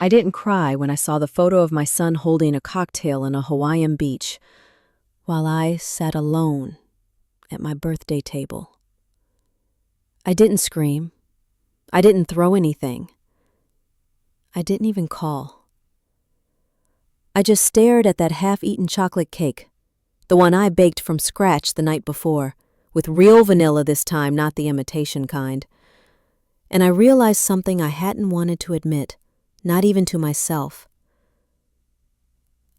I didn't cry when I saw the photo of my son holding a cocktail in a Hawaiian beach, while I sat alone at my birthday table. I didn't scream. I didn't throw anything. I didn't even call. I just stared at that half-eaten chocolate cake, the one I baked from scratch the night before, with real vanilla this time, not the imitation kind. And I realized something I hadn't wanted to admit, not even to myself.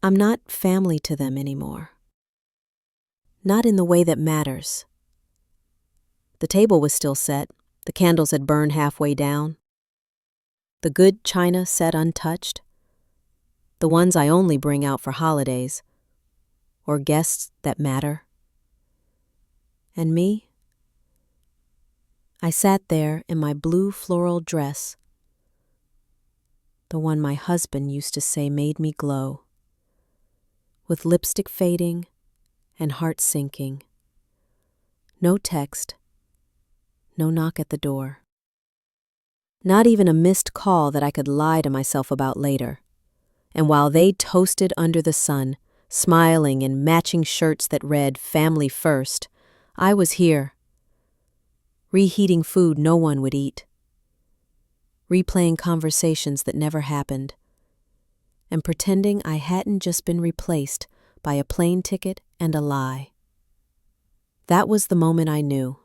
I'm not family to them anymore. Not in the way that matters. The table was still set. The candles had burned halfway down. The good china set untouched. The ones I only bring out for holidays, or guests that matter. And me? I sat there in my blue floral dress, the one my husband used to say made me glow, with lipstick fading and heart sinking. No text, no knock at the door. Not even a missed call that I could lie to myself about later. And while they toasted under the sun, smiling in matching shirts that read "Family First," I was here, reheating food no one would eat, replaying conversations that never happened, and pretending I hadn't just been replaced by a plane ticket and a lie. That was the moment I knew.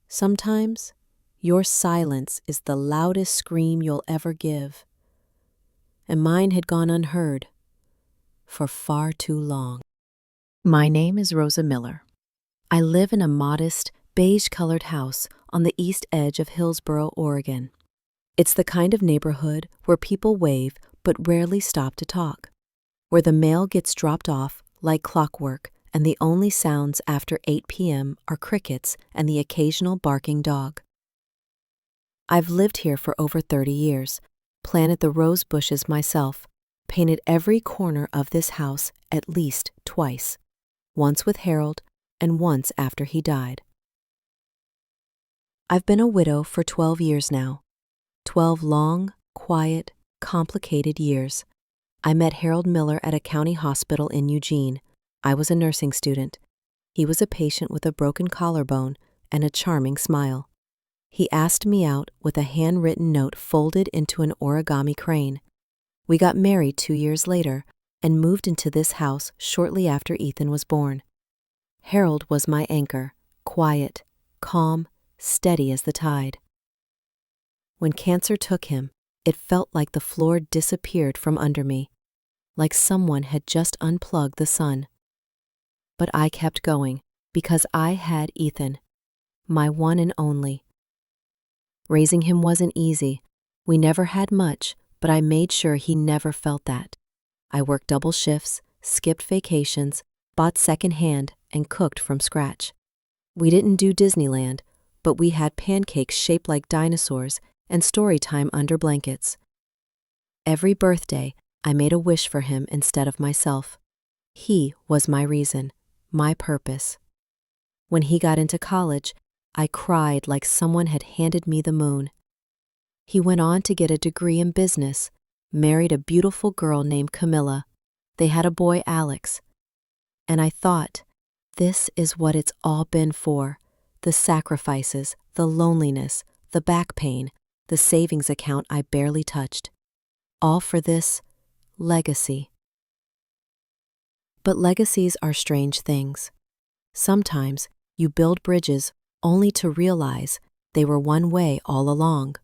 Sometimes your silence is the loudest scream you'll ever give, and mine had gone unheard for far too long. My name is Rosa Miller. I live in a modest, beige-colored house on the east edge of Hillsboro, Oregon. It's the kind of neighborhood where people wave but rarely stop to talk, where the mail gets dropped off like clockwork and the only sounds after 8 p.m. are crickets and the occasional barking dog. I've lived here for over 30 years, planted the rose bushes myself, painted every corner of this house at least twice, once with Harold and once after he died. I've been a widow for 12 years now. 12 long, quiet, complicated years. I met Harold Miller at a county hospital in Eugene. I was a nursing student. He was a patient with a broken collarbone and a charming smile. He asked me out with a handwritten note folded into an origami crane. We got married 2 years later and moved into this house shortly after Ethan was born. Harold was my anchor, quiet, calm, steady as the tide. When cancer took him, it felt like the floor disappeared from under me, like someone had just unplugged the sun. But I kept going because I had Ethan, my one and only. Raising him wasn't easy. We never had much, but I made sure he never felt that. I worked double shifts, skipped vacations, bought secondhand, and cooked from scratch. We didn't do Disneyland, but we had pancakes shaped like dinosaurs and story time under blankets. Every birthday, I made a wish for him instead of myself. He was my reason, my purpose. When he got into college, I cried like someone had handed me the moon. He went on to get a degree in business, married a beautiful girl named Camilla. They had a boy, Alex. And I thought, this is what it's all been for. The sacrifices, the loneliness, the back pain, the savings account I barely touched. All for this legacy. But legacies are strange things. Sometimes you build bridges only to realize they were one way all along.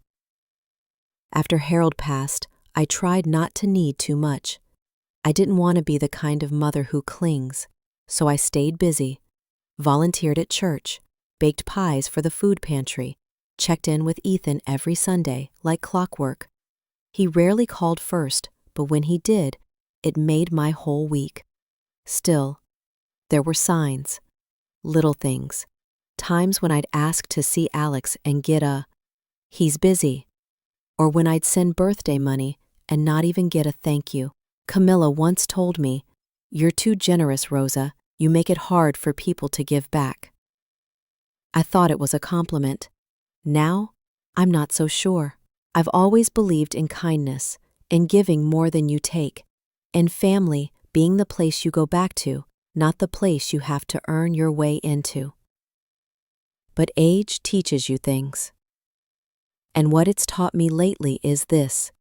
After Harold passed, I tried not to need too much. I didn't want to be the kind of mother who clings, so I stayed busy, volunteered at church, baked pies for the food pantry, checked in with Ethan every Sunday like clockwork. He rarely called first, but when he did, it made my whole week. Still, there were signs, little things, times when I'd ask to see Alex and get a, "He's busy," or when I'd send birthday money and not even get a thank you. Camilla once told me, "You're too generous, Rosa. You make it hard for people to give back." I thought it was a compliment. Now, I'm not so sure. I've always believed in kindness and giving more than you take, and family being the place you go back to, not the place you have to earn your way into. But age teaches you things. And what it's taught me lately is this: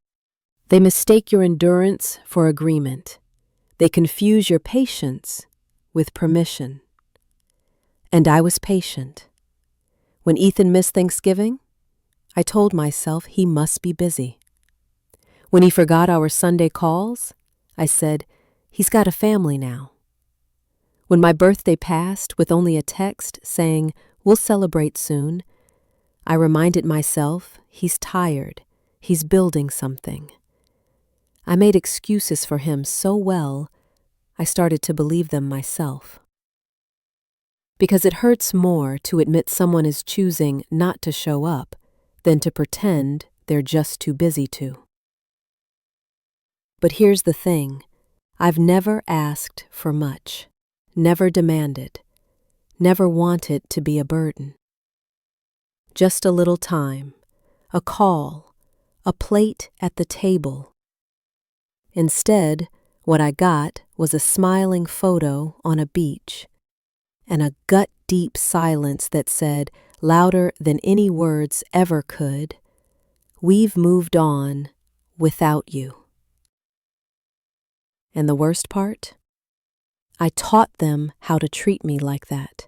they mistake your endurance for agreement. They confuse your patience with permission. And I was patient. When Ethan missed Thanksgiving, I told myself he must be busy. When he forgot our Sunday calls, I said, he's got a family now. When my birthday passed with only a text saying, we'll celebrate soon, I reminded myself he's tired, he's building something. I made excuses for him so well, I started to believe them myself. Because it hurts more to admit someone is choosing not to show up than to pretend they're just too busy to. But here's the thing: I've never asked for much, never demanded, never wanted to be a burden. Just a little time, a call, a plate at the table. Instead, what I got was a smiling photo on a beach and a gut-deep silence that said, louder than any words ever could, we've moved on without you. And the worst part? I taught them how to treat me like that.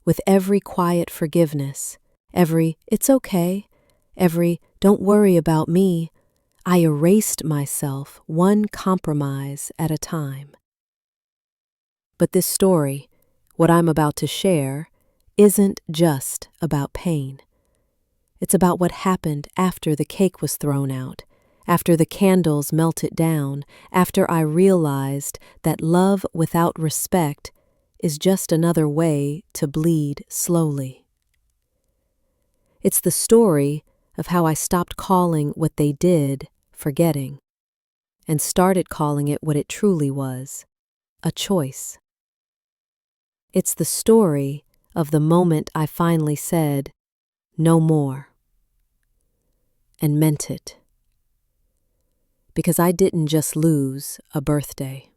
With every quiet forgiveness, every it's okay, every don't worry about me, I erased myself one compromise at a time. But this story, what I'm about to share, isn't just about pain. It's about what happened after the cake was thrown out, after the candles melted down, after I realized that love without respect is just another way to bleed slowly. It's the story of how I stopped calling what they did forgetting and started calling it what it truly was, a choice. It's the story of the moment I finally said, no more, and meant it. Because I didn't just lose a birthday.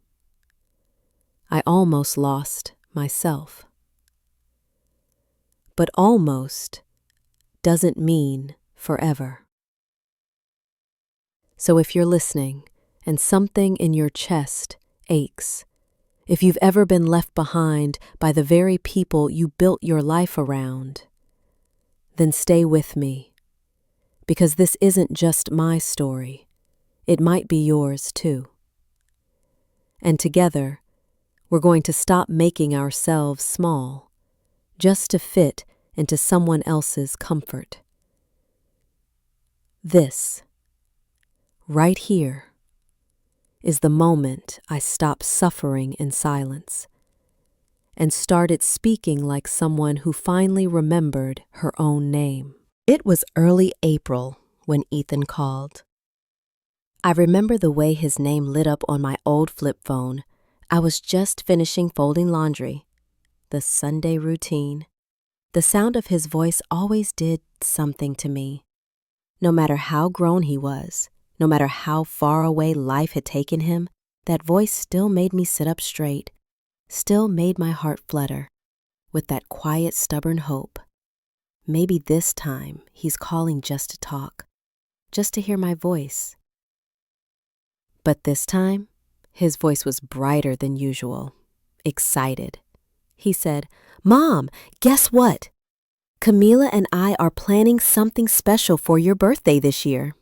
I almost lost myself. But almost doesn't mean forever. So if you're listening and something in your chest aches, if you've ever been left behind by the very people you built your life around, then stay with me, because this isn't just my story. It might be yours too. And together, we're going to stop making ourselves small, just to fit into someone else's comfort. This, right here, is the moment I stopped suffering in silence and started speaking like someone who finally remembered her own name. It was early April when Ethan called. I remember the way his name lit up on my old flip phone. I was just finishing folding laundry, the Sunday routine. The sound of his voice always did something to me. No matter how grown he was, no matter how far away life had taken him, that voice still made me sit up straight, still made my heart flutter, with that quiet, stubborn hope. Maybe this time he's calling just to talk, just to hear my voice. But this time, his voice was brighter than usual, excited. He said, "Mom, guess what? Camila and I are planning something special for your birthday this year."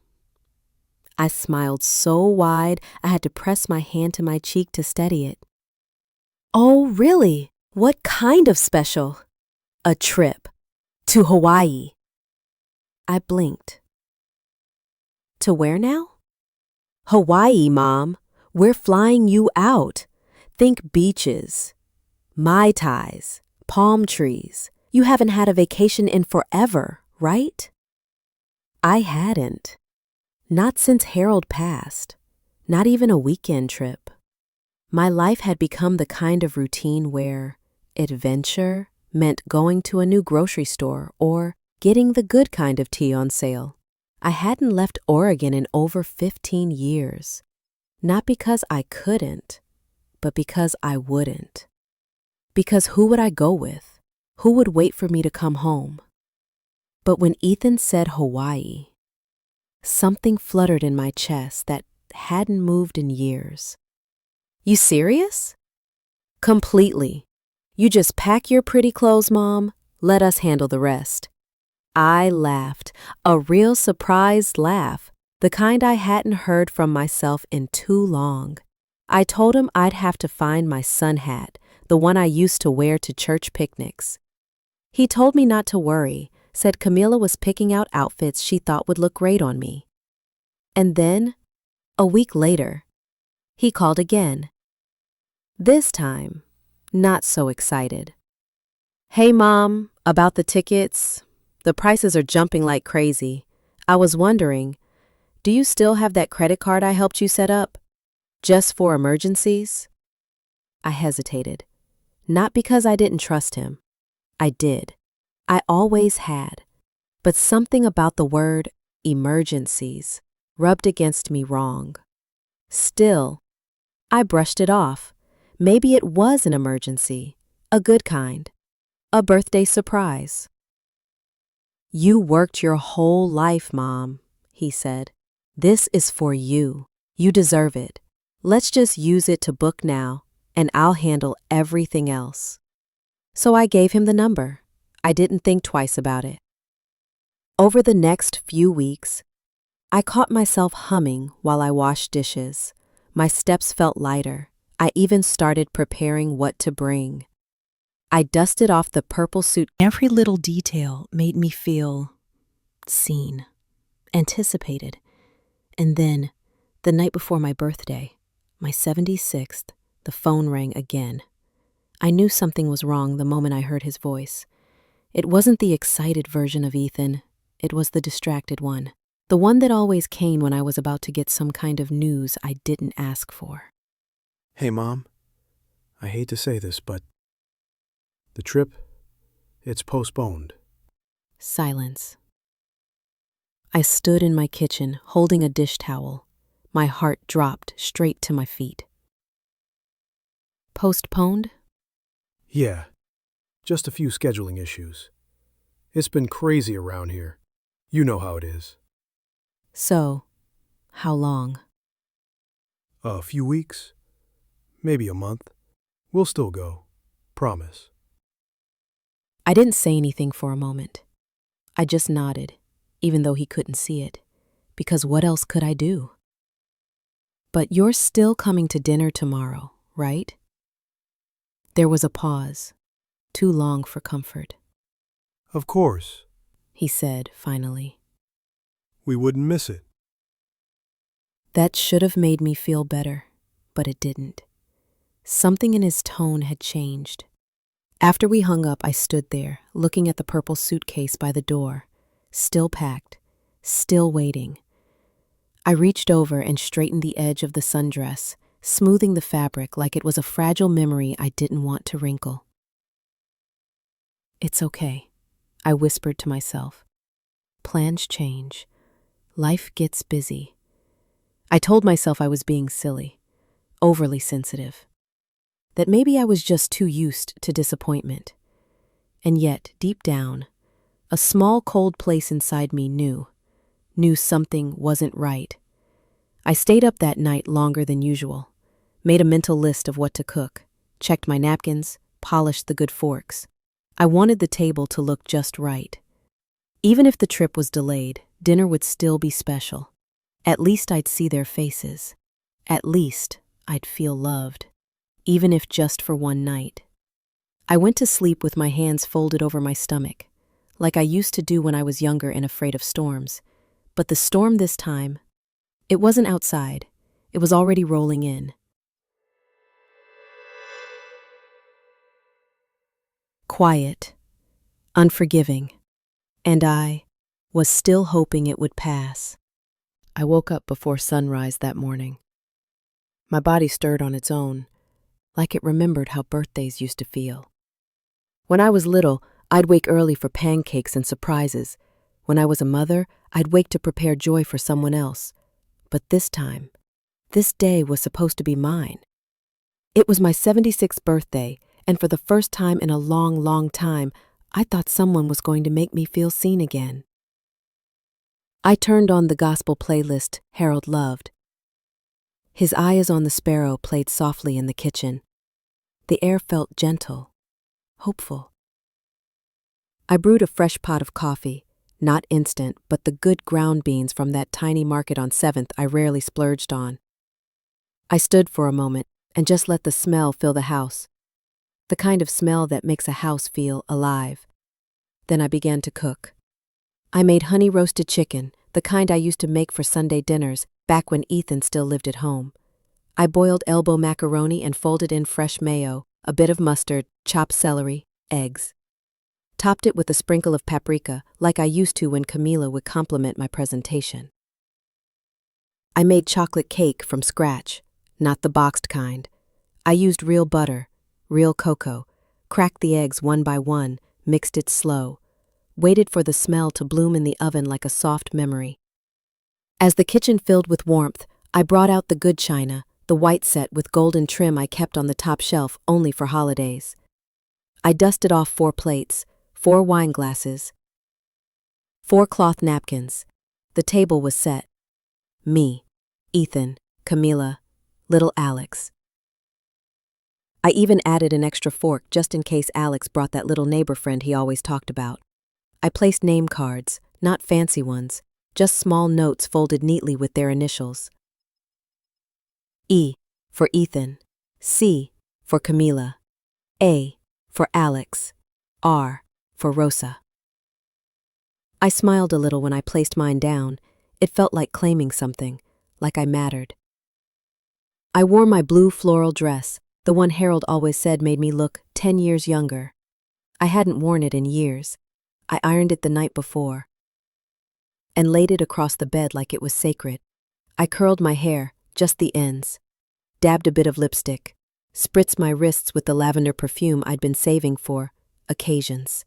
I smiled so wide I had to press my hand to my cheek to steady it. "Oh, really? What kind of special?" "A trip to Hawaii." I blinked. "To where now?" "Hawaii, Mom. We're flying you out. Think beaches, Mai Tais, palm trees. You haven't had a vacation in forever, right?" I hadn't. Not since Harold passed. Not even a weekend trip. My life had become the kind of routine where adventure meant going to a new grocery store or getting the good kind of tea on sale. I hadn't left Oregon in over 15 years. Not because I couldn't, but because I wouldn't. Because who would I go with? Who would wait for me to come home? But when Ethan said Hawaii, something fluttered in my chest that hadn't moved in years. You serious? Completely. You just pack your pretty clothes, Mom. Let us handle the rest. I laughed, a real surprised laugh, the kind I hadn't heard from myself in too long. I told him I'd have to find my sun hat, the one I used to wear to church picnics. He told me not to worry, said Camila was picking out outfits she thought would look great on me. And then, a week later, he called again. This time, not so excited. Hey, Mom, about the tickets. The prices are jumping like crazy. I was wondering, do you still have that credit card I helped you set up? Just for emergencies? I hesitated. Not because I didn't trust him. I did. I always had. But something about the word emergencies rubbed against me wrong. Still, I brushed it off. Maybe it was an emergency, a good kind, a birthday surprise. You worked your whole life, Mom, he said. This is for you. You deserve it. Let's just use it to book now, and I'll handle everything else. So I gave him the number. I didn't think twice about it. Over the next few weeks, I caught myself humming while I washed dishes. My steps felt lighter. I even started preparing what to bring. I dusted off the purple suit. Every little detail made me feel seen, anticipated. And then, the night before my birthday, my 76th, the phone rang again. I knew something was wrong the moment I heard his voice. It wasn't the excited version of Ethan. It was the distracted one. The one that always came when I was about to get some kind of news I didn't ask for. Hey, Mom. I hate to say this, but the trip, it's postponed. Silence. I stood in my kitchen, holding a dish towel. My heart dropped straight to my feet. Postponed? Yeah, just a few scheduling issues. It's been crazy around here. You know how it is. So, how long? A few weeks, maybe a month. We'll still go. Promise. I didn't say anything for a moment. I just nodded, even though he couldn't see it, because what else could I do? But you're still coming to dinner tomorrow, right? There was a pause, too long for comfort. Of course. He said, finally. We wouldn't miss it. That should have made me feel better, but it didn't. Something in his tone had changed. After we hung up, I stood there, looking at the purple suitcase by the door, still packed, still waiting. I reached over and straightened the edge of the sundress, smoothing the fabric like it was a fragile memory I didn't want to wrinkle. It's okay, I whispered to myself. Plans change. Life gets busy. I told myself I was being silly, overly sensitive. That maybe I was just too used to disappointment. And yet, deep down, a small cold place inside me knew something wasn't right. I stayed up that night longer than usual, made a mental list of what to cook, checked my napkins, polished the good forks. I wanted the table to look just right. Even if the trip was delayed, dinner would still be special. At least I'd see their faces. At least I'd feel loved. Even if just for one night. I went to sleep with my hands folded over my stomach, like I used to do when I was younger and afraid of storms. But the storm this time, it wasn't outside. It was already rolling in. Quiet, unforgiving, and I was still hoping it would pass. I woke up before sunrise that morning. My body stirred on its own, like it remembered how birthdays used to feel. When I was little, I'd wake early for pancakes and surprises. When I was a mother, I'd wake to prepare joy for someone else. But this time, this day was supposed to be mine. It was my 76th birthday, and for the first time in a long, long time, I thought someone was going to make me feel seen again. I turned on the gospel playlist Harold loved. His Eye is on the Sparrow played softly in the kitchen. The air felt gentle, hopeful. I brewed a fresh pot of coffee, not instant, but the good ground beans from that tiny market on 7th I rarely splurged on. I stood for a moment and just let the smell fill the house, the kind of smell that makes a house feel alive. Then I began to cook. I made honey-roasted chicken, the kind I used to make for Sunday dinners back when Ethan still lived at home. I boiled elbow macaroni and folded in fresh mayo, a bit of mustard, chopped celery, eggs. Topped it with a sprinkle of paprika, like I used to when Camila would compliment my presentation. I made chocolate cake from scratch, not the boxed kind. I used real butter, real cocoa, cracked the eggs one by one, mixed it slow, waited for the smell to bloom in the oven like a soft memory. As the kitchen filled with warmth, I brought out the good china, the white set with golden trim I kept on the top shelf only for holidays. I dusted off 4 plates, 4 wine glasses, 4 cloth napkins. The table was set. Me, Ethan, Camila, little Alex. I even added an extra fork just in case Alex brought that little neighbor friend he always talked about. I placed name cards, not fancy ones, just small notes folded neatly with their initials. E for Ethan, C for Camila, A for Alex, R for Rosa. I smiled a little when I placed mine down. It felt like claiming something, like I mattered. I wore my blue floral dress, the one Harold always said made me look 10 years younger. I hadn't worn it in years. I ironed it the night before and laid it across the bed like it was sacred. I curled my hair, just the ends, dabbed a bit of lipstick, spritzed my wrists with the lavender perfume I'd been saving for occasions.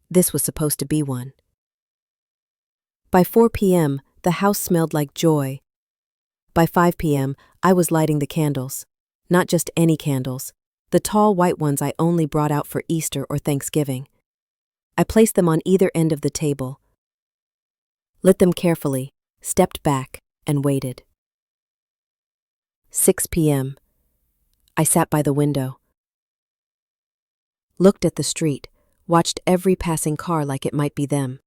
This was supposed to be one. By 4 p.m., the house smelled like joy. By 5 p.m., I was lighting the candles. Not just any candles, the tall white ones I only brought out for Easter or Thanksgiving. I placed them on either end of the table, lit them carefully, stepped back, and waited. 6 p.m. I sat by the window, looked at the street, watched every passing car like it might be them.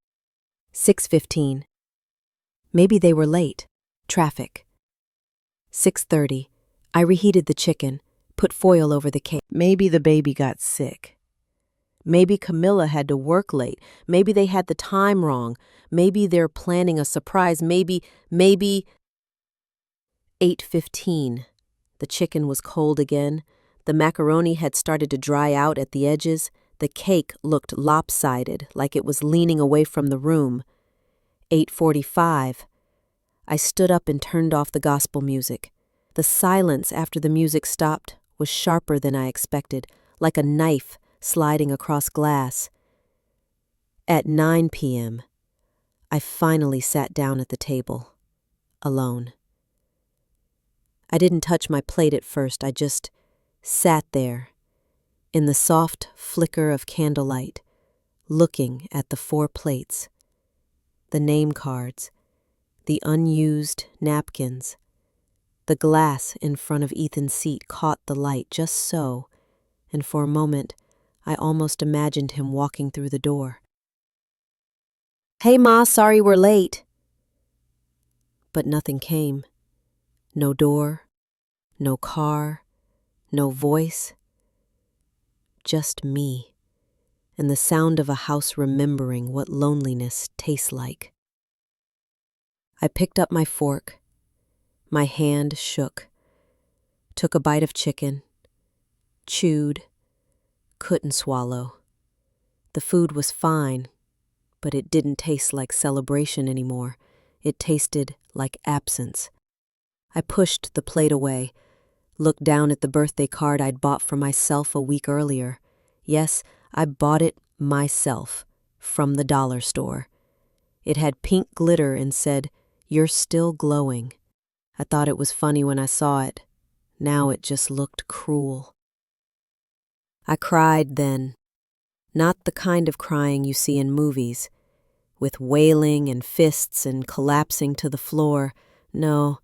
6:15. Maybe they were late. Traffic. 6:30. I reheated the chicken, put foil over the cake. Maybe the baby got sick. Maybe Camilla had to work late. Maybe they had the time wrong. Maybe they're planning a surprise. Maybe 8:15. The chicken was cold again. The macaroni had started to dry out at the edges. The cake looked lopsided, like it was leaning away from the room. 8:45. I stood up and turned off the gospel music. The silence after the music stopped was sharper than I expected, like a knife sliding across glass. At 9 p.m., I finally sat down at the table, alone. I didn't touch my plate at first. I just sat there, in the soft flicker of candlelight, looking at the 4 plates, the name cards, the unused napkins. The glass in front of Ethan's seat caught the light just so, and for a moment, I almost imagined him walking through the door. "Hey, Ma, sorry we're late." But nothing came. No door, no car, no voice. Just me, and the sound of a house remembering what loneliness tastes like. I picked up my fork. My hand shook. Took a bite of chicken. Chewed. Couldn't swallow. The food was fine, but it didn't taste like celebration anymore. It tasted like absence. I pushed the plate away, looked down at the birthday card I'd bought for myself a week earlier. Yes, I bought it myself, from the dollar store. It had pink glitter and said, "You're still glowing." I thought it was funny when I saw it. Now it just looked cruel. I cried then. Not the kind of crying you see in movies, with wailing and fists and collapsing to the floor. No,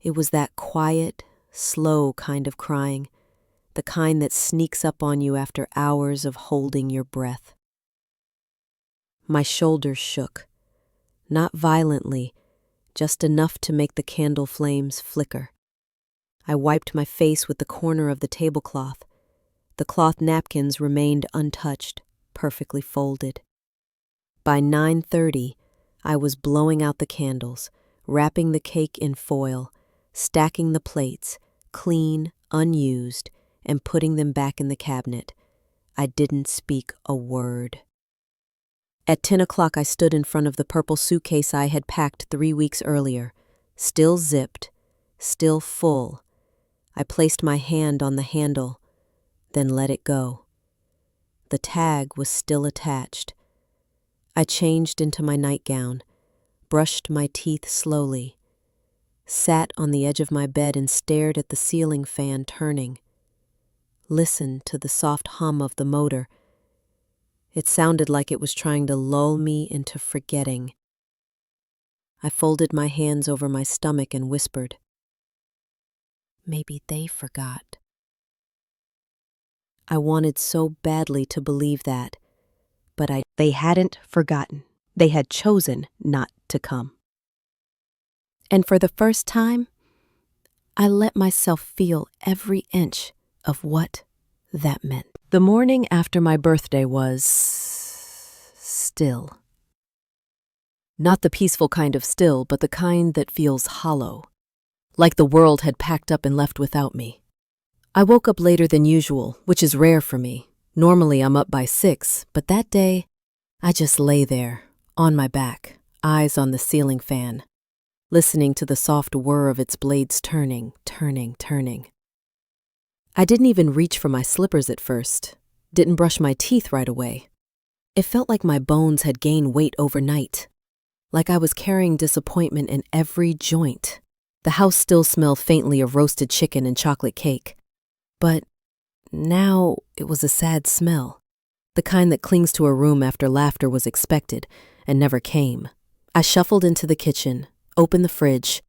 it was that quiet, slow kind of crying, the kind that sneaks up on you after hours of holding your breath. My shoulders shook, not violently, just enough to make the candle flames flicker. I wiped my face with the corner of the tablecloth. The cloth napkins remained untouched, perfectly folded. By 9:30, I was blowing out the candles, wrapping the cake in foil, stacking the plates, clean, unused, and putting them back in the cabinet. I didn't speak a word. At 10 o'clock, I stood in front of the purple suitcase I had packed 3 weeks earlier, still zipped, still full. I placed my hand on the handle, then let it go. The tag was still attached. I changed into my nightgown, brushed my teeth slowly, sat on the edge of my bed and stared at the ceiling fan turning. Listened to the soft hum of the motor. It sounded like it was trying to lull me into forgetting. I folded my hands over my stomach and whispered, "Maybe they forgot." I wanted so badly to believe that, but they hadn't forgotten. They had chosen not to come. And for the first time, I let myself feel every inch of what that meant. The morning after my birthday was still. Not the peaceful kind of still, but the kind that feels hollow, like the world had packed up and left without me. I woke up later than usual, which is rare for me. Normally I'm up by 6, but that day, I just lay there, on my back, eyes on the ceiling fan, listening to the soft whir of its blades turning. I didn't even reach for my slippers at first, didn't brush my teeth right away. It felt like my bones had gained weight overnight, like I was carrying disappointment in every joint. The house still smelled faintly of roasted chicken and chocolate cake, but now it was a sad smell, the kind that clings to a room after laughter was expected and never came. I shuffled into the kitchen, opened the fridge,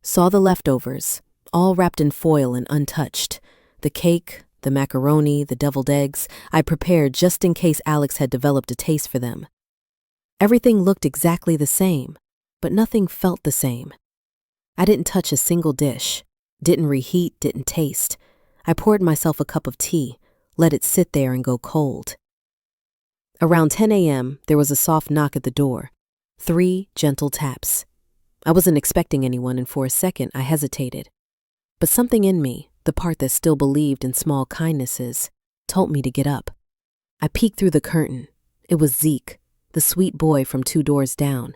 saw the leftovers, all wrapped in foil and untouched. The cake, the macaroni, the deviled eggs, I prepared just in case Alex had developed a taste for them. Everything looked exactly the same, but nothing felt the same. I didn't touch a single dish, didn't reheat, didn't taste. I poured myself a cup of tea, let it sit there and go cold. Around 10 a.m., there was a soft knock at the door. 3 gentle taps. I wasn't expecting anyone, and for a second I hesitated. But something in me, the part that still believed in small kindnesses, told me to get up. I peeked through the curtain. It was Zeke, the sweet boy from 2 doors down.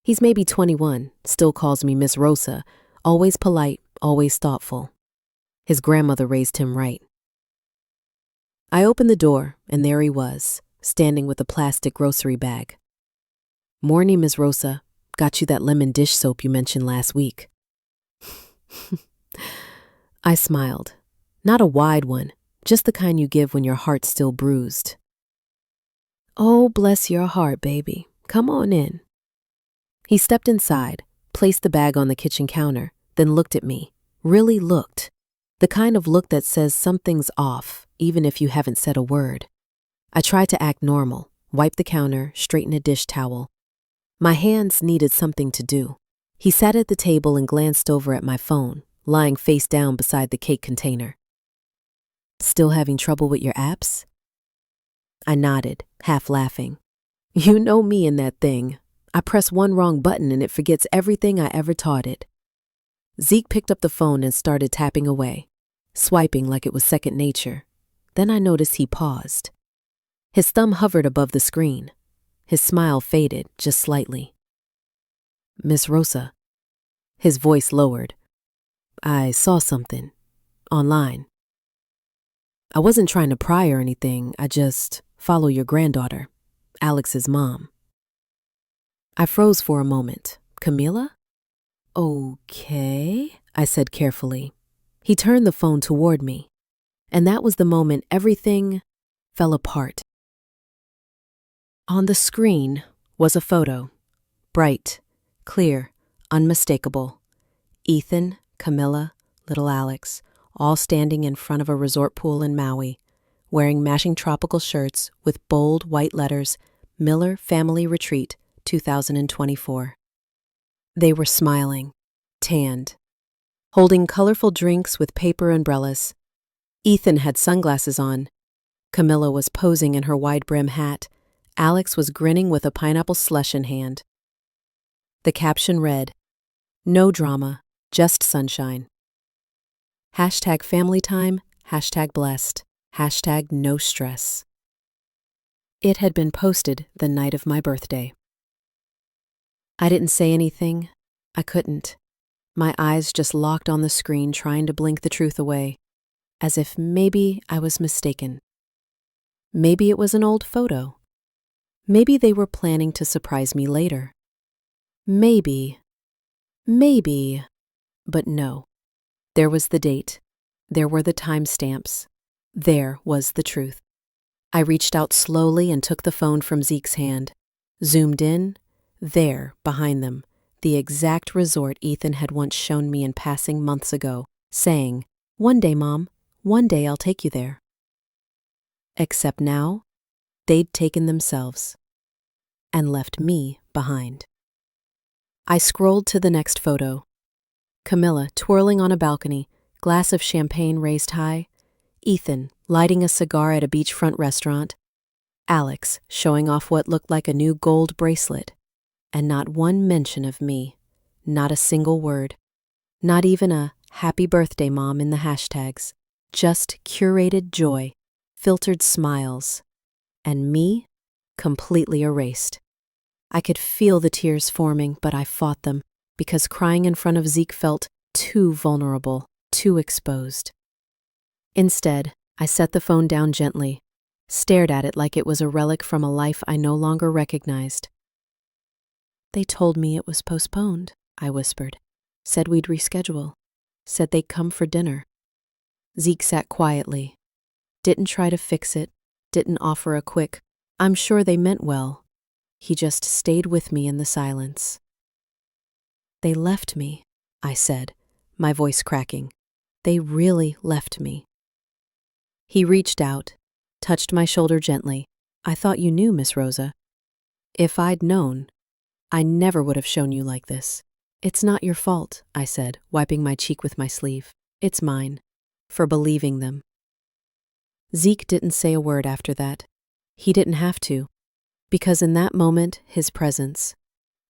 He's maybe 21, still calls me Miss Rosa, always polite, always thoughtful. His grandmother raised him right. I opened the door, and there he was, standing with a plastic grocery bag. "Morning, Miss Rosa. Got you that lemon dish soap you mentioned last week." I smiled. Not a wide one, just the kind you give when your heart's still bruised. "Oh, bless your heart, baby. Come on in." He stepped inside, placed the bag on the kitchen counter, then looked at me. Really looked. The kind of look that says something's off, even if you haven't said a word. I tried to act normal, wipe the counter, straighten a dish towel. My hands needed something to do. He sat at the table and glanced over at my phone, lying face down beside the cake container. "Still having trouble with your apps?" I nodded, half laughing. "You know me and that thing. I press one wrong button and it forgets everything I ever taught it." Zeke picked up the phone and started tapping away, swiping like it was second nature. Then I noticed he paused. His thumb hovered above the screen. His smile faded just slightly. "Miss Rosa." His voice lowered. "I saw something. Online. I wasn't trying to pry or anything. I just follow your granddaughter, Alex's mom." I froze for a moment. Camila? Okay, I said carefully. He turned the phone toward me, and that was the moment everything fell apart. On the screen was a photo, bright, clear, unmistakable. Ethan, Camilla, little Alex, all standing in front of a resort pool in Maui, wearing matching tropical shirts with bold white letters, Miller Family Retreat 2024. They were smiling, tanned, holding colorful drinks with paper umbrellas. Ethan had sunglasses on. Camilla was posing in her wide-brim hat. Alex was grinning with a pineapple slush in hand. The caption read, "No drama, just sunshine. Hashtag family time, hashtag blessed, hashtag no stress." It had been posted the night of my birthday. I didn't say anything. I couldn't. My eyes just locked on the screen, trying to blink the truth away, as if maybe I was mistaken. Maybe it was an old photo. Maybe they were planning to surprise me later. Maybe, but no. There was the date. There were the timestamps. There was the truth. I reached out slowly and took the phone from Zeke's hand. Zoomed in. There, behind them, the exact resort Ethan had once shown me in passing months ago, saying, "One day, Mom, one day I'll take you there." Except now, they'd taken themselves and left me behind. I scrolled to the next photo. Camilla twirling on a balcony, glass of champagne raised high. Ethan lighting a cigar at a beachfront restaurant. Alex showing off what looked like a new gold bracelet. And not one mention of me. Not a single word. Not even a "Happy Birthday, Mom" in the hashtags. Just curated joy, filtered smiles, and me completely erased. I could feel the tears forming, but I fought them because crying in front of Zeke felt too vulnerable, too exposed. Instead, I set the phone down gently, stared at it like it was a relic from a life I no longer recognized. "They told me it was postponed," I whispered. "Said we'd reschedule. Said they'd come for dinner." Zeke sat quietly. Didn't try to fix it. Didn't offer a quick, "I'm sure they meant well." He just stayed with me in the silence. "They left me," I said, my voice cracking. "They really left me." He reached out, touched my shoulder gently. "I thought you knew, Miss Rosa." "If I'd known, I never would have shown you like this." "It's not your fault," I said, wiping my cheek with my sleeve. "It's mine, for believing them." Zeke didn't say a word after that. He didn't have to, because in that moment, his presence,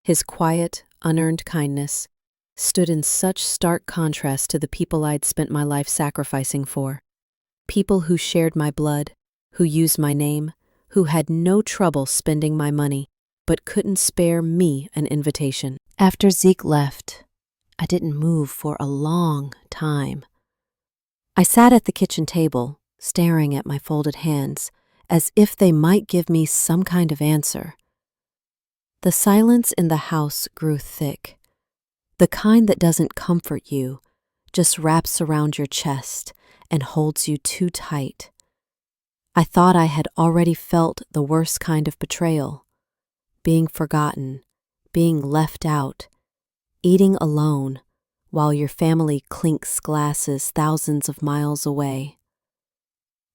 his quiet, unearned kindness, stood in such stark contrast to the people I'd spent my life sacrificing for. People who shared my blood, who used my name, who had no trouble spending my money, but couldn't spare me an invitation. After Zeke left, I didn't move for a long time. I sat at the kitchen table, staring at my folded hands, as if they might give me some kind of answer. The silence in the house grew thick, the kind that doesn't comfort you, just wraps around your chest and holds you too tight. I thought I had already felt the worst kind of betrayal. Being forgotten, being left out, eating alone while your family clinks glasses thousands of miles away.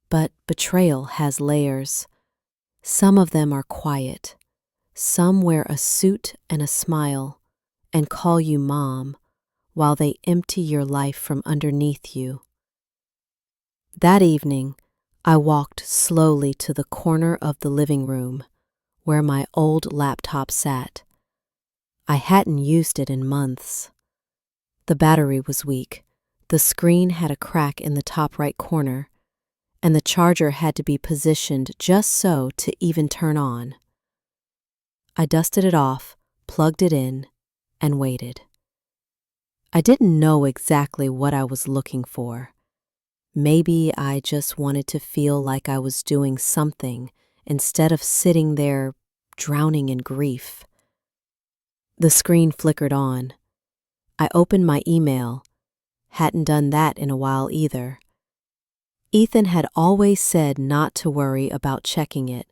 But betrayal has layers. Some of them are quiet. Some wear a suit and a smile and call you Mom while they empty your life from underneath you. That evening, I walked slowly to the corner of the living room where my old laptop sat. I hadn't used it in months. The battery was weak, the screen had a crack in the top right corner, and the charger had to be positioned just so to even turn on. I dusted it off, plugged it in, and waited. I didn't know exactly what I was looking for. Maybe I just wanted to feel like I was doing something instead of sitting there drowning in grief. The screen flickered on. I opened my email. Hadn't done that in a while either. Ethan had always said not to worry about checking it.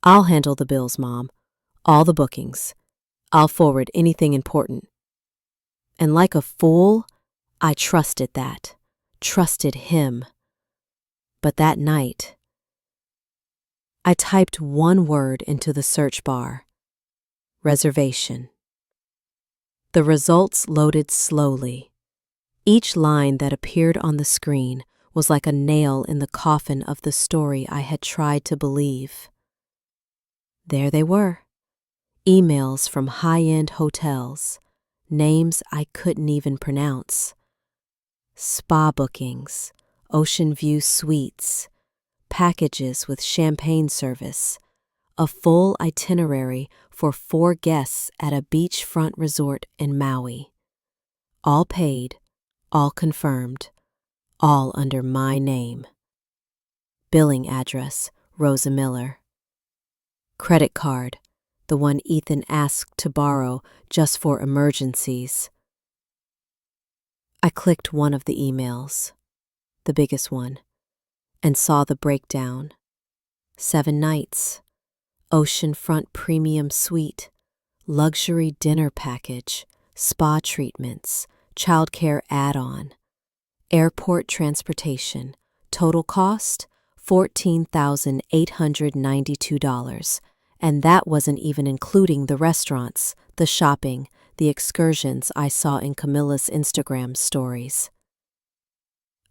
"I'll handle the bills, Mom. All the bookings. I'll forward anything important." And like a fool, I trusted that. Trusted him. But that night, I typed one word into the search bar: reservation. The results loaded slowly. Each line that appeared on the screen was like a nail in the coffin of the story I had tried to believe. There they were, emails from high-end hotels, names I couldn't even pronounce. Spa bookings, ocean view suites, packages with champagne service, a full itinerary for 4 guests at a beachfront resort in Maui. All paid, all confirmed, all under my name. Billing address, Rosa Miller. Credit card, the one Ethan asked to borrow just for emergencies. I clicked one of the emails, the biggest one, and saw the breakdown. 7 nights, oceanfront premium suite, luxury dinner package, spa treatments, childcare add-on, airport transportation, total cost $14,892, and that wasn't even including the restaurants, the shopping, the excursions I saw in Camilla's Instagram stories.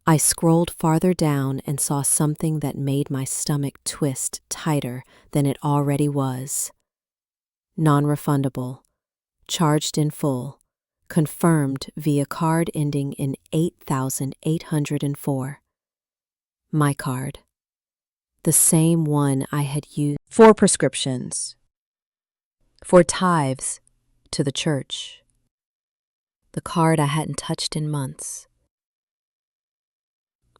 I scrolled farther down and saw something that made my stomach twist tighter than it already was. Non-refundable, charged in full, confirmed via card ending in 8,804. My card. The same one I had used for prescriptions, for tithes to the church. The card I hadn't touched in months,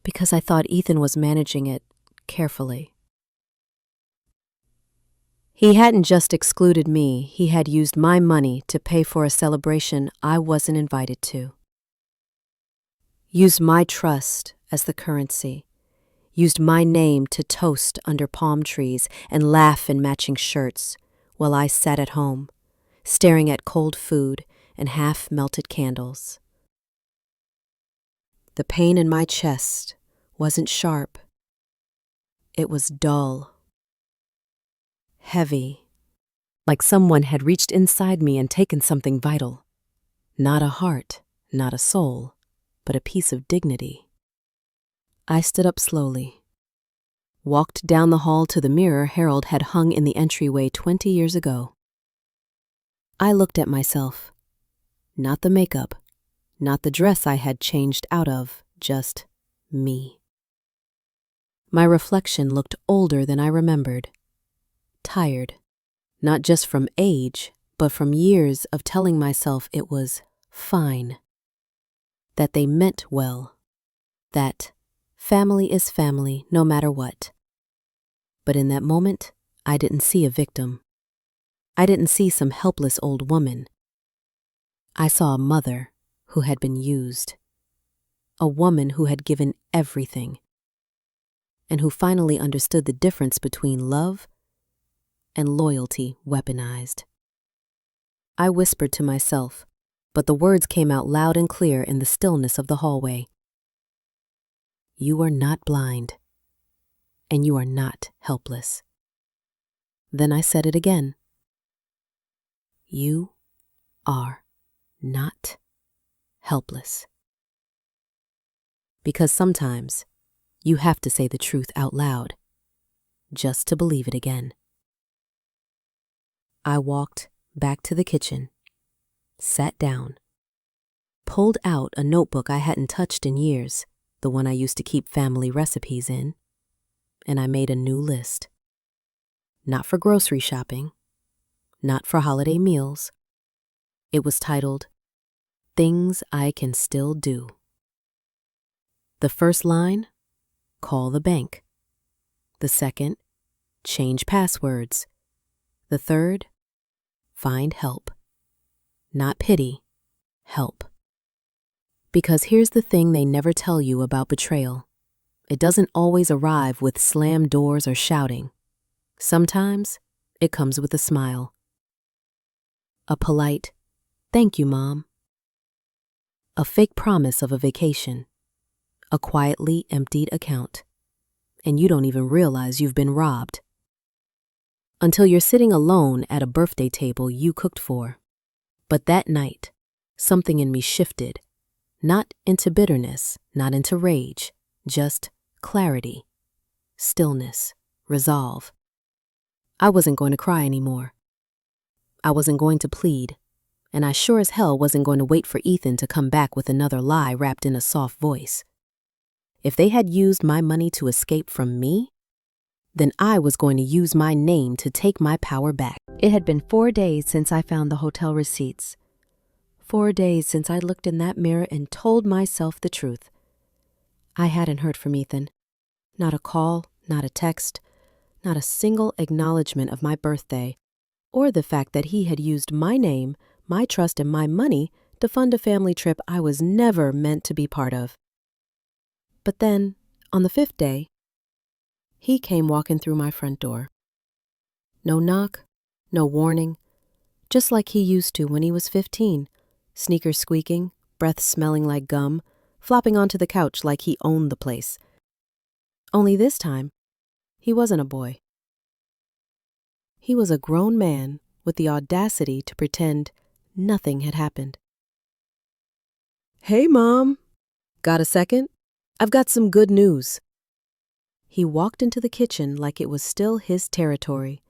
because I thought Ethan was managing it carefully. He hadn't just excluded me, he had used my money to pay for a celebration I wasn't invited to. Used my trust as the currency. Used my name to toast under palm trees and laugh in matching shirts while I sat at home, staring at cold food and half-melted candles. The pain in my chest wasn't sharp. It was dull. Heavy, like someone had reached inside me and taken something vital. Not a heart, not a soul, but a piece of dignity. I stood up slowly, walked down the hall to the mirror Harold had hung in the entryway 20 years ago. I looked at myself. Not the makeup, not the dress I had changed out of, just me. My reflection looked older than I remembered. Tired, not just from age, but from years of telling myself it was fine. That they meant well. That family is family no matter what. But in that moment, I didn't see a victim. I didn't see some helpless old woman. I saw a mother who had been used. A woman who had given everything. And who finally understood the difference between love and loyalty weaponized. I whispered to myself, but the words came out loud and clear in the stillness of the hallway. You are not blind, and you are not helpless. Then I said it again. You are not helpless. Because sometimes you have to say the truth out loud, just to believe it again. I walked back to the kitchen, sat down, pulled out a notebook I hadn't touched in years, the one I used to keep family recipes in, and I made a new list. Not for grocery shopping, not for holiday meals. It was titled, Things I Can Still Do. The first line, call the bank. The second, change passwords. The third, find help. not pity, help. Because here's the thing they never tell you about betrayal. It doesn't always arrive with slammed doors or shouting. Sometimes it comes with a smile. A polite, "Thank you, Mom." A fake promise of a vacation. A quietly emptied account. And you don't even realize you've been robbed. Until you're sitting alone at a birthday table you cooked for. But that night, something in me shifted. Not into bitterness, not into rage, just clarity, stillness, resolve. I wasn't going to cry anymore. I wasn't going to plead, and I sure as hell wasn't going to wait for Ethan to come back with another lie wrapped in a soft voice. If they had used my money to escape from me, then I was going to use my name to take my power back. It had been 4 days since I found the hotel receipts. 4 days since I looked in that mirror and told myself the truth. I hadn't heard from Ethan. Not a call, not a text, not a single acknowledgement of my birthday, or the fact that he had used my name, my trust, and my money to fund a family trip I was never meant to be part of. But then, on the 5th day, he came walking through my front door. No knock, no warning, just like he used to when he was 15, sneakers squeaking, breath smelling like gum, flopping onto the couch like he owned the place. Only this time, he wasn't a boy. He was a grown man with the audacity to pretend nothing had happened. "Hey, Mom. Got a second? I've got some good news." He walked into the kitchen like it was still his territory,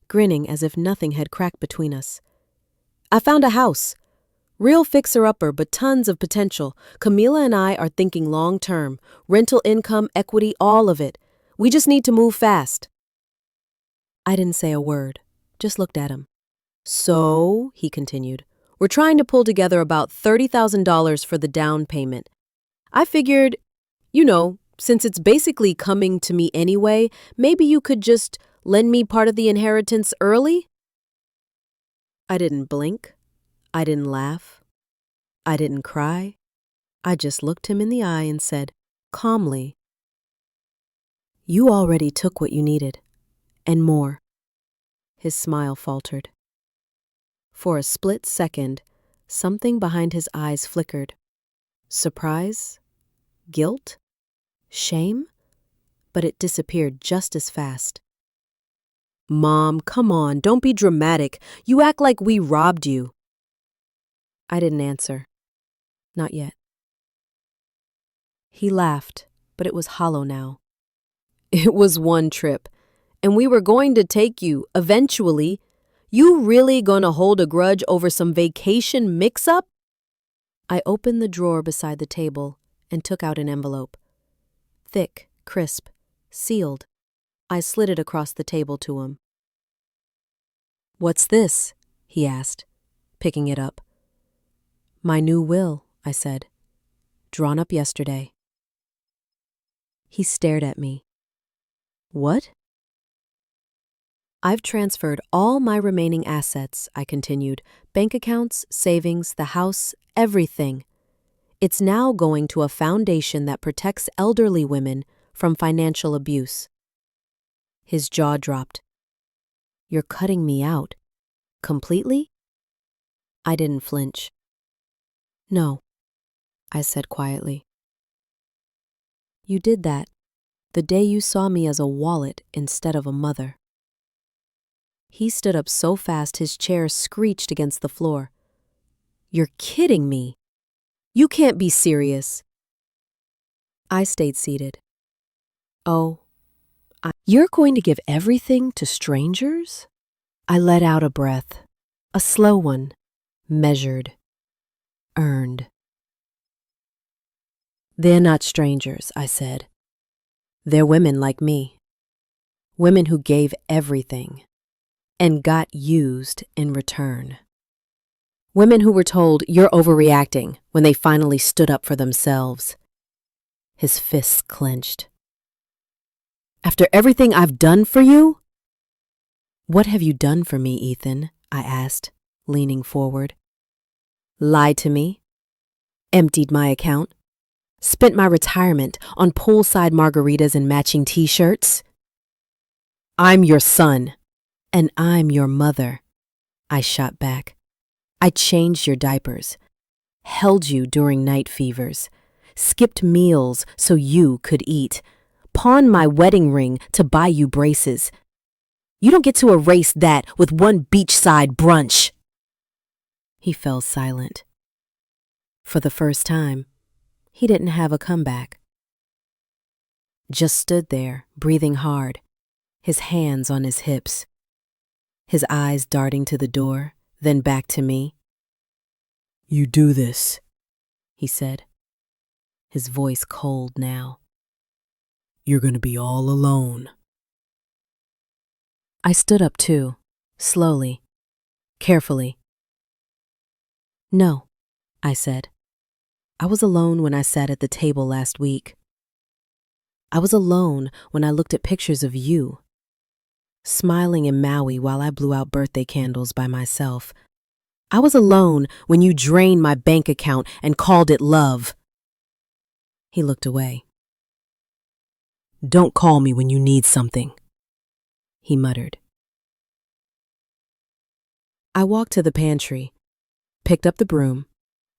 grinning as if nothing had cracked between us. "I found a house. Real fixer-upper, but tons of potential. Camila and I are thinking long-term. Rental income, equity, all of it. We just need to move fast." I didn't say a word, just looked at him. "So," he continued, "we're trying to pull together about $30,000 for the down payment. I figured, since it's basically coming to me anyway, maybe you could just lend me part of the inheritance early?" I didn't blink. I didn't laugh. I didn't cry. I just looked him in the eye and said, calmly, "You already took what you needed, and more." His smile faltered. For a split second, something behind his eyes flickered. Surprise? Guilt? Shame? But it disappeared just as fast. "Mom, come on, don't be dramatic. You act like we robbed you." I didn't answer. Not yet. He laughed, but it was hollow now. "It was one trip, and we were going to take you, eventually. You really gonna hold a grudge over some vacation mix-up?" I opened the drawer beside the table and took out an envelope. Thick, crisp, sealed. I slid it across the table to him. "What's this?" he asked, picking it up. "My new will," I said. "Drawn up yesterday." He stared at me. "What?" "I've transferred all my remaining assets," I continued. "Bank accounts, savings, the house, everything. It's now going to a foundation that protects elderly women from financial abuse." His jaw dropped. "You're cutting me out. Completely?" I didn't flinch. "No," I said quietly. "You did that the day you saw me as a wallet instead of a mother." He stood up so fast his chair screeched against the floor. "You're kidding me. You can't be serious." I stayed seated. "Oh, you're going to give everything to strangers?" I let out a breath, a slow one, measured, earned. "They're not strangers," I said. "They're women like me. Women who gave everything and got used in return. Women who were told you're overreacting when they finally stood up for themselves." His fists clenched. "After everything I've done for you?" "What have you done for me, Ethan?" I asked, leaning forward. Lied to me, emptied my account, spent my retirement on poolside margaritas and matching t-shirts. I'm your son, and I'm your mother, I shot back. I changed your diapers, held you during night fevers, skipped meals so you could eat, pawned my wedding ring to buy you braces. You don't get to erase that with one beachside brunch. He fell silent. For the first time, he didn't have a comeback. Just stood there, breathing hard, his hands on his hips, his eyes darting to the door, then back to me. You do this, he said, his voice cold now. You're going to be all alone. I stood up too, slowly, carefully. No, I said. I was alone when I sat at the table last week. I was alone when I looked at pictures of you, smiling in Maui while I blew out birthday candles by myself. I was alone when you drained my bank account and called it love. He looked away. Don't call me when you need something, he muttered. I walked to the pantry, picked up the broom,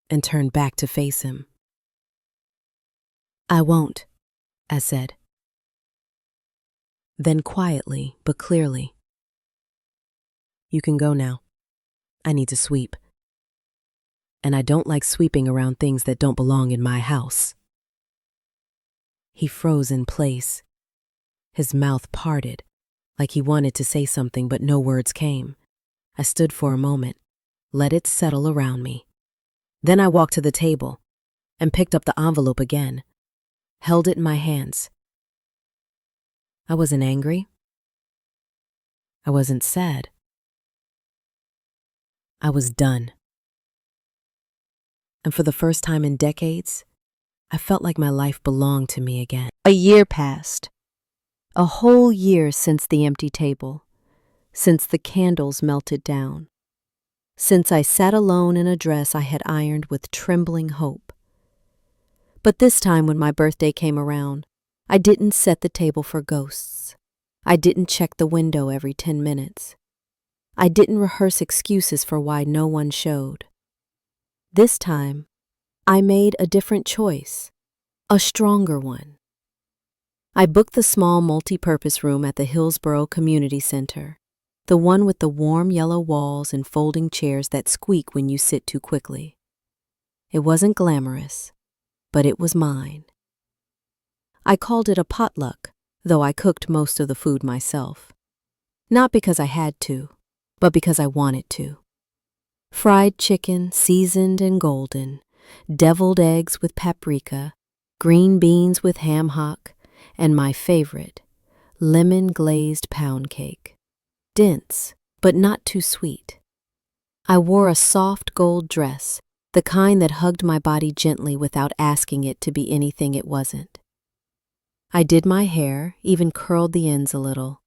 and turned back to face him. I won't, I said. Then quietly but clearly. You can go now. I need to sweep. And I don't like sweeping around things that don't belong in my house. He froze in place. His mouth parted, like he wanted to say something but no words came. I stood for a moment, let it settle around me. Then I walked to the table and picked up the envelope again, held it in my hands. I wasn't angry. I wasn't sad. I was done. And for the first time in decades, I felt like my life belonged to me again. A year passed. A whole year since the empty table, since the candles melted down, since I sat alone in a dress I had ironed with trembling hope. But this time when my birthday came around, I didn't set the table for ghosts. I didn't check the window every 10 minutes. I didn't rehearse excuses for why no one showed. This time, I made a different choice, a stronger one. I booked the small multi-purpose room at the Hillsborough Community Center, the one with the warm yellow walls and folding chairs that squeak when you sit too quickly. It wasn't glamorous, but it was mine. I called it a potluck, though I cooked most of the food myself. Not because I had to, but because I wanted to. Fried chicken, seasoned and golden, deviled eggs with paprika, green beans with ham hock, and my favorite, lemon-glazed pound cake. Dense, but not too sweet. I wore a soft gold dress, the kind that hugged my body gently without asking it to be anything it wasn't. I did my hair, even curled the ends a little,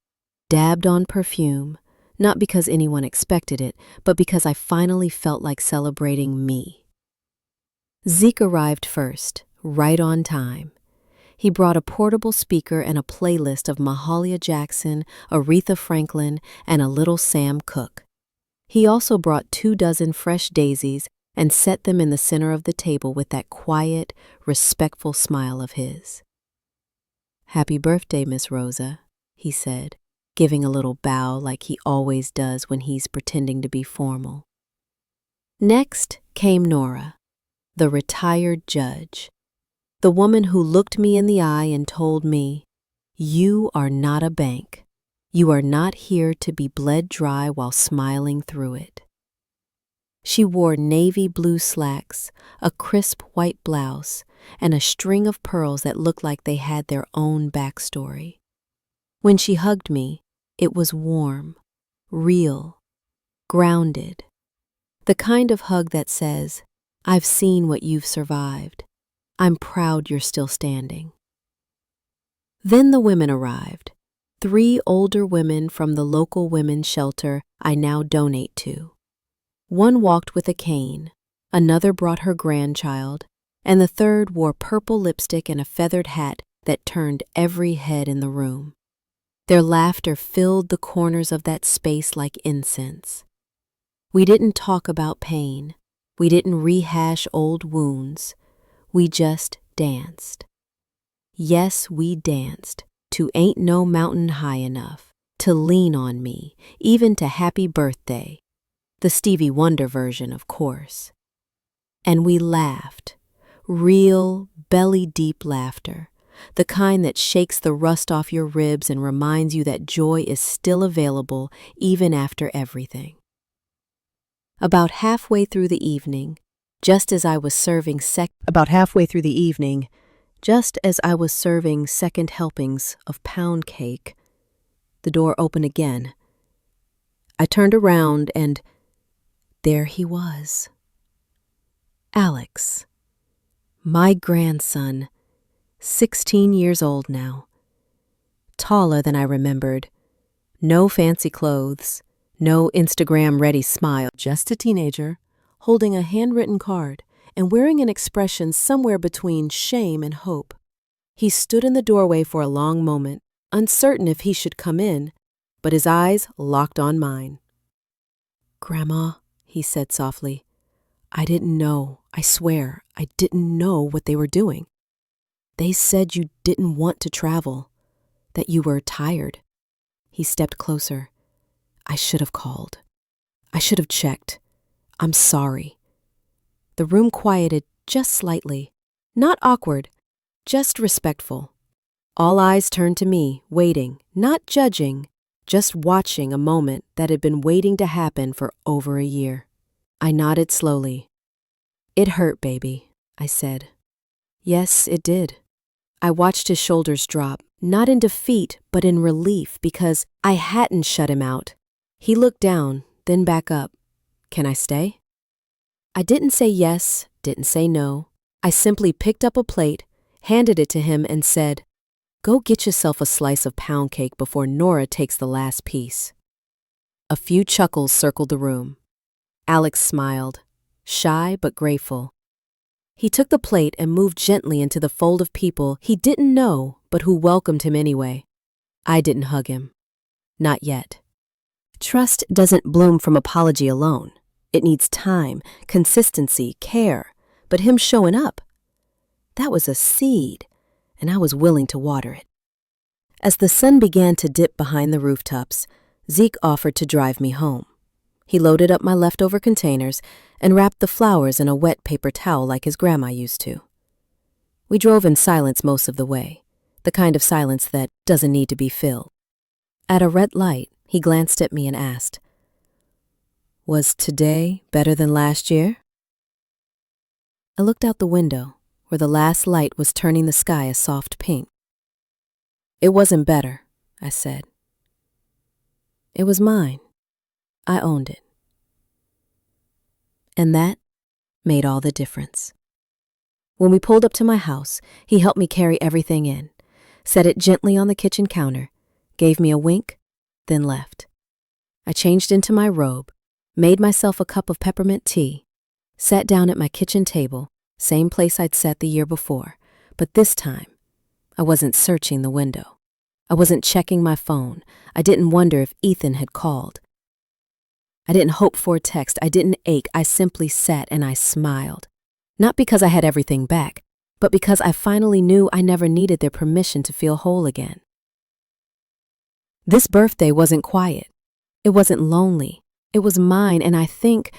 dabbed on perfume, not because anyone expected it, but because I finally felt like celebrating me. Zeke arrived first, right on time. He brought a portable speaker and a playlist of Mahalia Jackson, Aretha Franklin, and a little Sam Cooke. He also brought 24 fresh daisies and set them in the center of the table with that quiet, respectful smile of his. "Happy birthday, Miss Rosa," he said, giving a little bow like he always does when he's pretending to be formal. Next came Nora, the retired judge. The woman who looked me in the eye and told me, "You are not a bank. You are not here to be bled dry while smiling through it." She wore navy blue slacks, a crisp white blouse, and a string of pearls that looked like they had their own backstory. When she hugged me, it was warm, real, grounded. The kind of hug that says, "I've seen what you've survived. I'm proud you're still standing." Then the women arrived, 3 older women from the local women's shelter I now donate to. One walked with a cane, Another brought her grandchild, and the third wore purple lipstick and a feathered hat that turned every head in the room. Their laughter filled the corners of that space like incense. We didn't talk about pain. We didn't rehash old wounds. We just danced. Yes, we danced to Ain't No Mountain High Enough, to Lean on Me, even to Happy Birthday, the Stevie Wonder version, of course. And we laughed, real, belly-deep laughter, the kind that shakes the rust off your ribs and reminds you that joy is still available even after everything. About halfway through the evening, just as I was serving second helpings of pound cake, the door opened again. I turned around and there he was. Alex, my grandson, 16 years old now. Taller than I remembered. No fancy clothes, no Instagram-ready smile, just a teenager, holding a handwritten card and wearing an expression somewhere between shame and hope. He stood in the doorway for a long moment, uncertain if he should come in, but his eyes locked on mine. "Grandma," he said softly, "I didn't know, I swear, I didn't know what they were doing. They said you didn't want to travel, that you were tired." He stepped closer. "I should have called. I should have checked. I'm sorry." The room quieted just slightly. Not awkward, just respectful. All eyes turned to me, waiting, not judging, just watching a moment that had been waiting to happen for over a year. I nodded slowly. "It hurt, baby," I said. Yes, it did. I watched his shoulders drop, not in defeat, but in relief, because I hadn't shut him out. He looked down, then back up. "Can I stay?" I didn't say yes, didn't say no. I simply picked up a plate, handed it to him, and said, "Go get yourself a slice of pound cake before Nora takes the last piece." A few chuckles circled the room. Alex smiled, shy but grateful. He took the plate and moved gently into the fold of people he didn't know but who welcomed him anyway. I didn't hug him. Not yet. Trust doesn't bloom from apology alone. It needs time, consistency, care. But him showing up, that was a seed, and I was willing to water it. As the sun began to dip behind the rooftops, Zeke offered to drive me home. He loaded up my leftover containers and wrapped the flowers in a wet paper towel like his grandma used to. We drove in silence most of the way, the kind of silence that doesn't need to be filled. At a red light, he glanced at me and asked, "Was today better than last year?" I looked out the window, where the last light was turning the sky a soft pink. "It wasn't better," I said. "It was mine. I owned it." And that made all the difference. When we pulled up to my house, he helped me carry everything in, set it gently on the kitchen counter, gave me a wink, then left. I changed into my robe, made myself a cup of peppermint tea, sat down at my kitchen table, same place I'd sat the year before, but this time, I wasn't searching the window. I wasn't checking my phone. I didn't wonder if Ethan had called. I didn't hope for a text. I didn't ache. I simply sat and I smiled. Not because I had everything back, but because I finally knew I never needed their permission to feel whole again. This birthday wasn't quiet. It wasn't lonely. It was mine, and I think,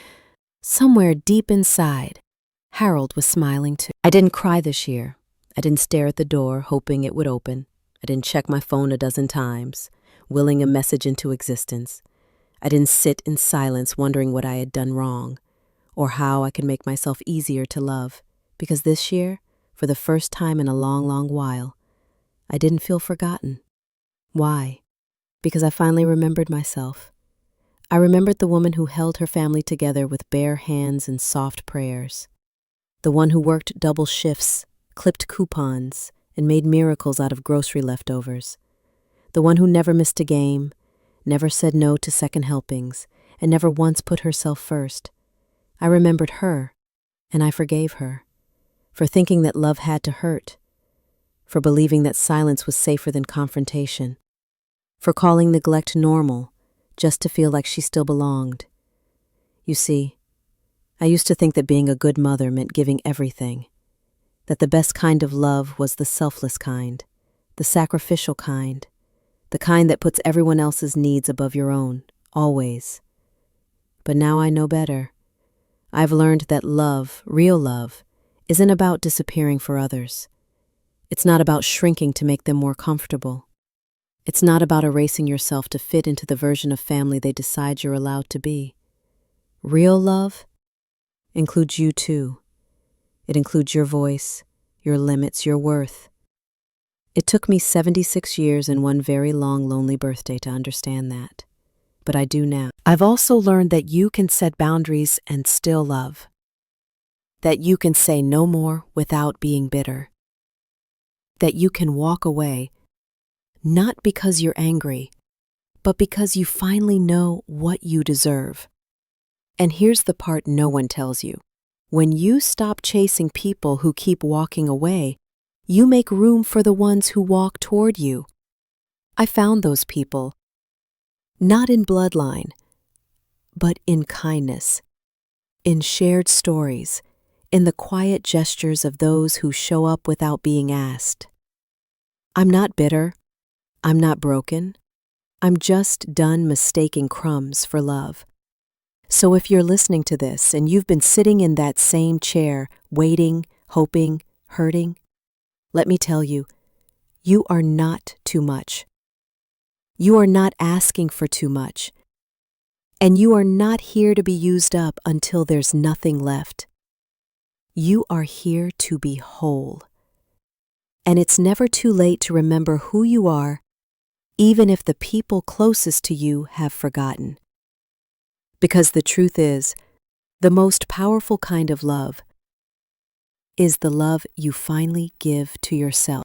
somewhere deep inside, Harold was smiling too. I didn't cry this year. I didn't stare at the door, hoping it would open. I didn't check my phone a dozen times, willing a message into existence. I didn't sit in silence wondering what I had done wrong, or how I could make myself easier to love, because this year, for the first time in a long, long while, I didn't feel forgotten. Why? Because I finally remembered myself. I remembered the woman who held her family together with bare hands and soft prayers. The one who worked double shifts, clipped coupons, and made miracles out of grocery leftovers. The one who never missed a game, never said no to second helpings, and never once put herself first. I remembered her, And I forgave her for thinking that love had to hurt, for believing that silence was safer than confrontation, for calling neglect normal just to feel like she still belonged. You see, I used to think that being a good mother meant giving everything, that the best kind of love was the selfless kind, the sacrificial kind, the kind that puts everyone else's needs above your own, always. But now I know better. I've learned that love, real love, isn't about disappearing for others. It's not about shrinking to make them more comfortable. It's not about erasing yourself to fit into the version of family they decide you're allowed to be. Real love includes you too. It includes your voice, your limits, your worth. It took me 76 years and one very long, lonely birthday to understand that. But I do now. I've also learned that you can set boundaries and still love. That you can say no more without being bitter. That you can walk away, not because you're angry, but because you finally know what you deserve. And here's the part no one tells you. When you stop chasing people who keep walking away, you make room for the ones who walk toward you. I found those people, not in bloodline, but in kindness, in shared stories, in the quiet gestures of those who show up without being asked. I'm not bitter. I'm not broken. I'm just done mistaking crumbs for love. So if you're listening to this and you've been sitting in that same chair, waiting, hoping, hurting, let me tell you, you are not too much. You are not asking for too much. And you are not here to be used up until there's nothing left. You are here to be whole. And it's never too late to remember who you are, even if the people closest to you have forgotten. Because the truth is, the most powerful kind of love is the love you finally give to yourself.